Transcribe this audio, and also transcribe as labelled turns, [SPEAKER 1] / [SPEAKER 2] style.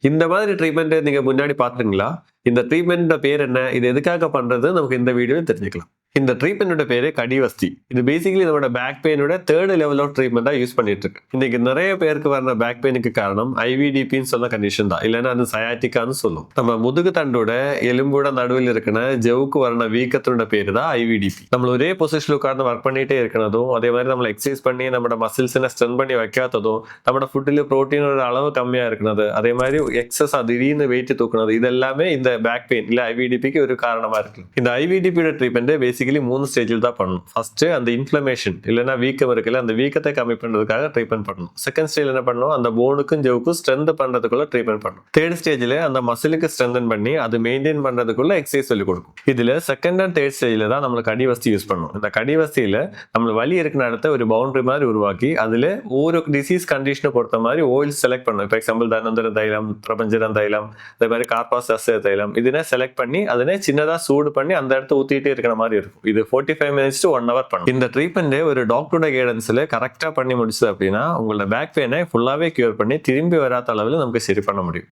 [SPEAKER 1] இந்த மாதிரி ட்ரீட்மெண்ட் நீங்க முன்னாடி பாத்துறீங்களா? இந்த ட்ரீட்மெண்ட் பேர் என்ன? இது எதுக்காக பண்றது? நமக்கு இந்த வீடியோல தெரிஞ்சுக்கலாம். இந்த ட்ரீட்மெண்டோட பேரு கடிவஸ்தி. இது பேசிக்கலி நம்மளோட பேக் பெயினோட 3rd லெவல் ஆஃப் ட்ரீட்மெண்டா யூஸ் பண்ணிட்டு இருக்கு. இன்னைக்கு நிறைய பேருக்கு வர பேக் பெயினுக்கு காரணம் ஐவிடிபின்னு சொன்ன கண்டிஷன் தான். இல்லைன்னா அது சயாட்டிக்கான்னு சொல்லும். நம்ம முதுகு தண்டோட எலும்போட நடுவில் இருக்கிற ஜவுக்கு வர வீக்கத்தோட பேரு தான் ஐவிடிபி. நம்ம ஒரே பொசிஷன்ல உட்கார்ந்து ஒர்க் பண்ணிட்டே இருக்கிறதும், அதே மாதிரி நம்ம எக்ஸசைஸ் பண்ணி நம்மளோட மசில்ஸை ஸ்ட்ரென் பண்ணி வைக்காததும், நம்மளோட ஃபுட்ல புரோட்டீனோட அளவு கம்மியா இருக்கிறது, அதே மாதிரி எக்ஸஸ் திடீர்னு வெயிட் தூக்குறது, இது எல்லாமே இந்த பேக் பெயின் இல்ல ஐவிடிபிக்கு ஒரு காரணமா இருக்கு. இந்த ஐவிடிபியோட ட்ரீட்மெண்ட் பேசிக்கலி 3 ஸ்டேஜில் தான் பண்ணணும். ஃபர்ஸ்ட் அந்த இன்ஃப்ளமேஷன் இல்லைன்னா வீக்கம் இருக்குல்ல, அந்த வீக்கத்தை கம்மி பண்றதுக்காக ட்ரீட்மெண்ட் பண்ணணும். செகண்ட் ஸ்டேஜ் என்ன பண்ணணும்? அந்த போனுக்கும் ஜவுக்கும் ஸ்ட்ரென்த் பண்றதுக்குள்ள ட்ரீட்மெண்ட் பண்ணணும். தேர்ட் ஸ்டேஜ்ல அந்த மசிலுக்கு ஸ்ட்ரென்தன் பண்ணி அது மெயின்டைன் பண்றதுக்குள்ள எக்ஸசைஸ் சொல்லி கொடுக்கும். இதுல செகண்ட் அண்ட் தேர்ட் ஸ்டேஜ்ல தான் நம்ம கடிவஸ்தி யூஸ் பண்ணணும். இந்த கடிவஸ்தியில நம்ம வலி இருக்கிற இடத்த ஒரு பவுண்டரி மாதிரி உருவாக்கி அதுல ஒவ்வொரு டிசீஸ் கண்டிஷனை பொறுத்த மாதிரி ஆயில் செலக்ட் பண்ணணும். இப்போ எக்ஸாம்பிள் தனந்தர தைலம், பிரபஞ்சன தைலம், அதே மாதிரி கார்பாஸ் தைலம், இதனை செலக்ட் பண்ணி அதனை சின்னதா சூடு பண்ணி அந்த இடத்த ஊத்திட்டே இருக்கிற மாதிரி இருக்கும். இது 45 மினிட்ஸ் to 1 hour பண்ணும். இந்த ட்ரீட்மெண்ட் ஒரு டாக்டரோட கைடன்ஸ்ல கரெக்டா பண்ணி முடிச்சது அப்படின்னா உங்களோட பேக் பெயினை ஃபுல்லாவே கியூர் பண்ணி திரும்பி வராத அளவில் நமக்கு சரி பண்ண முடியும்.